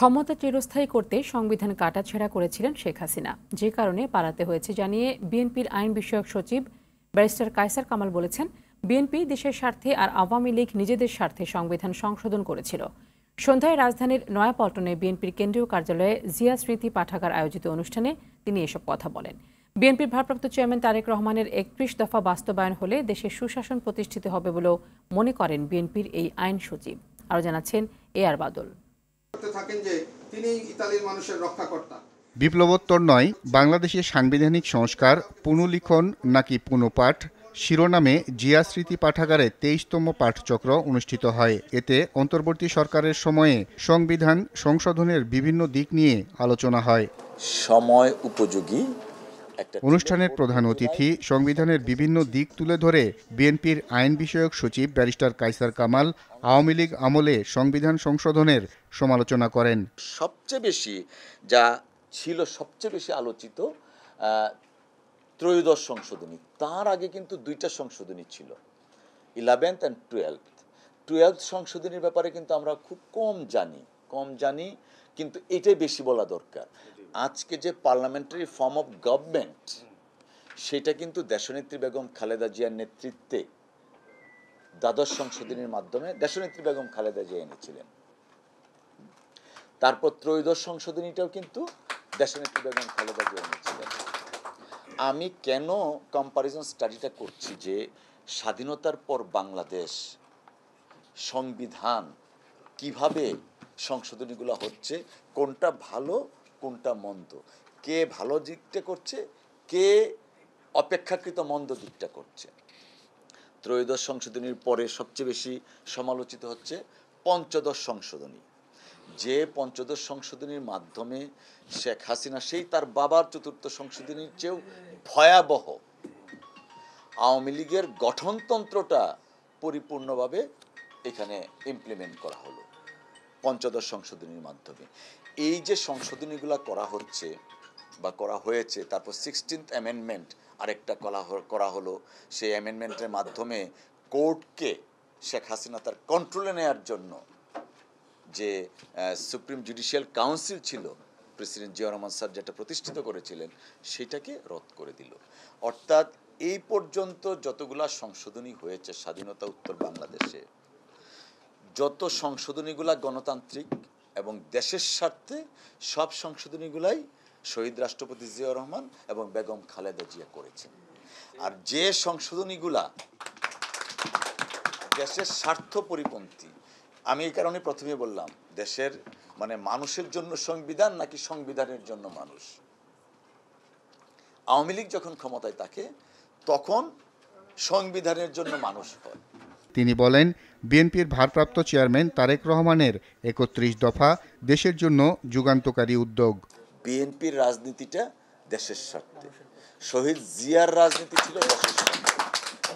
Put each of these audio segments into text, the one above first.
ক্ষমতা চিরস্থায়ী করতে সংবিধান কাটাছেঁড়া করেছিলেন শেখ হাসিনা, যে কারণে পালাতে হয়েছে জানিয়ে বিএনপির আইন বিষয়ক সচিব ব্যারিস্টার কায়সার কামাল বলেছেন, বিএনপি দেশের স্বার্থে আর আওয়ামী লীগ নিজেদের স্বার্থে সংবিধান সংশোধন করেছিল। সন্ধ্যায় রাজধানীর নয়াপল্টনে বিএনপির কেন্দ্রীয় কার্যালয়ে জিয়া স্মৃতি পাঠাগার আয়োজিত অনুষ্ঠানে তিনি এসব কথা বলেন। বিএনপির ভারপ্রাপ্ত চেয়ারম্যান তারেক রহমানের ৩১ দফা বাস্তবায়ন হলে দেশে সুশাসন প্রতিষ্ঠিত হবে বলেও মনে করেন বিএনপির এই আইন সচিব। আরও জানাচ্ছেন এআর বাদল। বিপ্লবোত্তর নয়, বাংলাদেশের সাংবিধানিক সংস্কার পুনর্লিখন নাকি পুনঃপাঠ শিরোনামে জিয়া স্মৃতি পাঠাগারে ২৩তম পাঠচক্র অনুষ্ঠিত হয়। এতে অন্তর্বর্তী সরকারের সময়ে সংবিধান সংশোধনের বিভিন্ন দিক নিয়ে আলোচনা হয়। সময় উপযোগী অনুষ্ঠানের প্রধান অতিথি সংবিধানের বিভিন্ন দিক তুলে ধরে বিএনপির আইন বিষয়ক সচিব ব্যারিস্টার কায়সার কামাল আওয়ামী লীগ আমলে সংবিধান সংশোধনের সমালোচনা করেন। সবচেয়ে বেশি আলোচিত ত্রয়োদশ সংশোধনী, তার আগে কিন্তু দুইটা সংশোধনী ছিল, 11th and 12th সংশোধনীর ব্যাপারে কিন্তু আমরা খুব কম জানি, কিন্তু এটাই বেশি বলা দরকার। আজকে যে পার্লামেন্টারি ফর্ম অফ গভর্নমেন্ট, সেটা কিন্তু দেশনেত্রী বেগম খালেদা জিয়ার নেতৃত্বে দ্বাদশ সংশোধনীর মাধ্যমে দেশনেত্রী বেগম খালেদা জিয়া এনেছিলেন। তারপর ত্রয়োদশ সংশোধনীটাও কিন্তু দেশনেত্রী বেগম খালেদা জিয়া এনেছিলেন। আমি কেন কম্পারিজন স্টাডিটা করছি যে স্বাধীনতার পর বাংলাদেশ সংবিধান কিভাবে সংশোধনীগুলো হচ্ছে, কোনটা ভালো কোনটা মন্দ, কে ভালো দিকটা করছে, কে অপেক্ষাকৃত মন্দ দিকটা করছে। ত্রয়োদশ সংশোধনীর পরে সবচেয়ে বেশি সমালোচিত হচ্ছে পঞ্চদশ সংশোধনী, যে পঞ্চদশ সংশোধনীর মাধ্যমে শেখ হাসিনা সেই তার বাবার চতুর্থ সংশোধনীর চেয়েও ভয়াবহ আওয়ামী লীগের গঠনতন্ত্রটা পরিপূর্ণভাবে এখানে ইমপ্লিমেন্ট করা হলো পঞ্চদশ সংশোধনীর মাধ্যমে। এই যে সংশোধনীগুলো করা হচ্ছে বা করা হয়েছে, তারপর 16th অ্যামেন্ডমেন্ট আরেকটা করা হলো, সেই অ্যামেন্ডমেন্টের মাধ্যমে কোর্টকে শেখ হাসিনা তার কন্ট্রোলে নেওয়ার জন্য যে সুপ্রিম জুডিশিয়াল কাউন্সিল ছিল, প্রেসিডেন্ট জিয়া রহমান স্যার যেটা প্রতিষ্ঠিত করেছিলেন, সেটাকে রদ করে দিল। অর্থাৎ এই পর্যন্ত যতগুলা সংশোধনী হয়েছে স্বাধীনতা উত্তর বাংলাদেশে, যত সংশোধনীগুলা গণতান্ত্রিক এবং দেশের স্বার্থে, সব সংশোধনীগুলাই শহীদ রাষ্ট্রপতি জিয়া রহমান এবং বেগম খালেদা জিয়া করেছেন। আর যে সংশোধনীগুলা দেশের স্বার্থ পরিপন্থী, আমি এই কারণে প্রথমে বললাম দেশের মানুষের জন্য সংবিধান নাকি সংবিধানের জন্য মানুষ। আওয়ামী লীগ যখন ক্ষমতায় থাকে তখন সংবিধানের জন্য মানুষ হয়। তিনি বলেন, বিএনপির ভারপ্রাপ্ত চেয়ারম্যান তারেক রহমানের ৩১ দফা দেশের জন্য যুগান্তকারী উদ্যোগ। বিএনপির রাজনীতিটা দেশের স্বার্থে, শহীদ জিয়ার রাজনীতি ছিল দেশের স্বার্থে,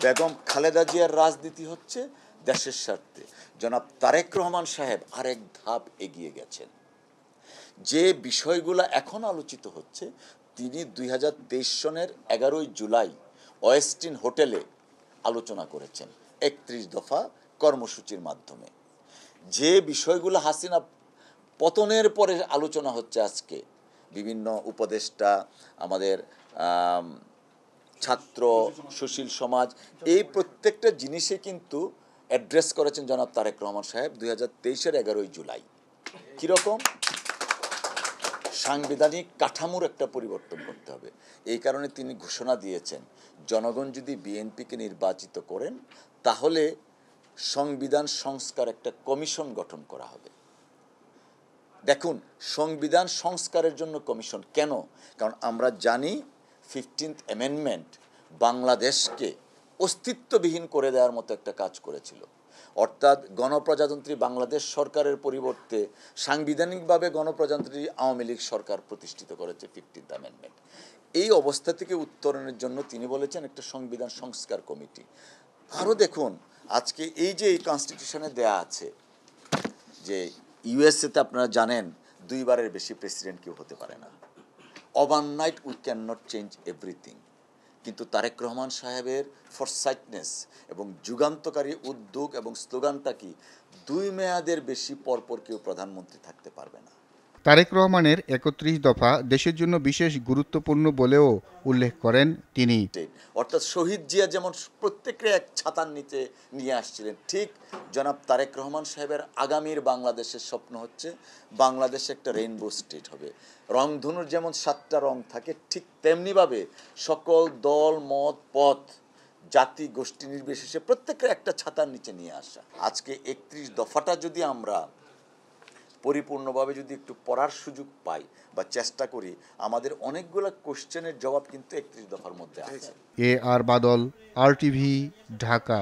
বেগম খালেদা জিয়ার রাজনীতি হচ্ছে দেশের স্বার্থে। জনাব তারেক রহমান সাহেব আরেক ধাপ এগিয়ে গেছেন। যে বিষয়গুলো এখন আলোচিত হচ্ছে, তিনি 2023 সনের 11ই জুলাই ওয়েস্টিন হোটেলে আলোচনা করেছেন 31 দফা কর্মসূচির মাধ্যমে। যে বিষয়গুলো হাসিনা পতনের পরে আলোচনা হচ্ছে আজকে, বিভিন্ন উপদেষ্টা, আমাদের ছাত্র, সুশীল সমাজ, এই প্রত্যেকটা জিনিসে কিন্তু অ্যাড্রেস করেছেন জনাব তারেক রহমান সাহেব 2023-এর 11ই জুলাই। কীরকম? সাংবিধানিক কাঠামোর একটা পরিবর্তন করতে হবে। এই কারণে তিনি ঘোষণা দিয়েছেন, জনগণ যদি বিএনপিকে নির্বাচিত করেন তাহলে সংবিধান সংস্কার একটা কমিশন গঠন করা হবে। দেখুন, সংবিধান সংস্কারের জন্য কমিশন কেন? কারণ আমরা জানি 15th অ্যামেন্ডমেন্ট বাংলাদেশকে অস্তিত্ববিহীন করে দেওয়ার মতো একটা কাজ করেছিল। অর্থাৎ গণপ্রজাতন্ত্রী বাংলাদেশ সরকারের পরিবর্তে সাংবিধানিকভাবে গণপ্রজাতন্ত্রী আওয়ামী লীগ সরকার প্রতিষ্ঠিত করেছে 15th অ্যামেন্ডমেন্ট। এই অবস্থা থেকে উত্তরণের জন্য তিনি বলেছেন একটা সংবিধান সংস্কার কমিটি। আরও দেখুন, আজকে এই যে এই কনস্টিটিউশনে দেয়া আছে যে ইউএসএতে আপনারা জানেন 2 বারের বেশি প্রেসিডেন্ট কেউ হতে পারে না। Overnight we can not change everything. কিন্তু তারেক রহমান সাহেবের ফরসাইটনেস এবং যুগান্তকারী উদ্যোগ এবং স্লোগানটা কি, 2 মেয়াদের বেশি পরপর কেউ প্রধানমন্ত্রী থাকতে পারবে না। তারেক রহমানের ৩১ দফা দেশের জন্য বিশেষ গুরুত্বপূর্ণ বলেও উল্লেখ করেন তিনি। অর্থাৎ শহীদ জিয়া যেমন প্রত্যেককে এক ছাতার নিচে নিয়ে আসছিলেন, ঠিক জনাব তারেক রহমান সাহেবের আগামীর বাংলাদেশের স্বপ্ন হচ্ছে বাংলাদেশে একটা রেইনবো স্টেট হবে। রংধনুর যেমন 7টা রং থাকে, ঠিক তেমনিভাবে সকল দল মত পথ জাতি গোষ্ঠী নির্বিশেষে প্রত্যেকের একটা ছাতার নিচে নিয়ে আসা। আজকে 31 দফাটা যদি আমরা পরিপূর্ণভাবে যদি একটু পড়ার সুযোগ পাই বা চেষ্টা করি, আমাদের অনেকগুলো কোশ্চেনের জবাব কিন্তু 31 দফার মধ্যে আছে। আর বাদল, RTV, ঢাকা।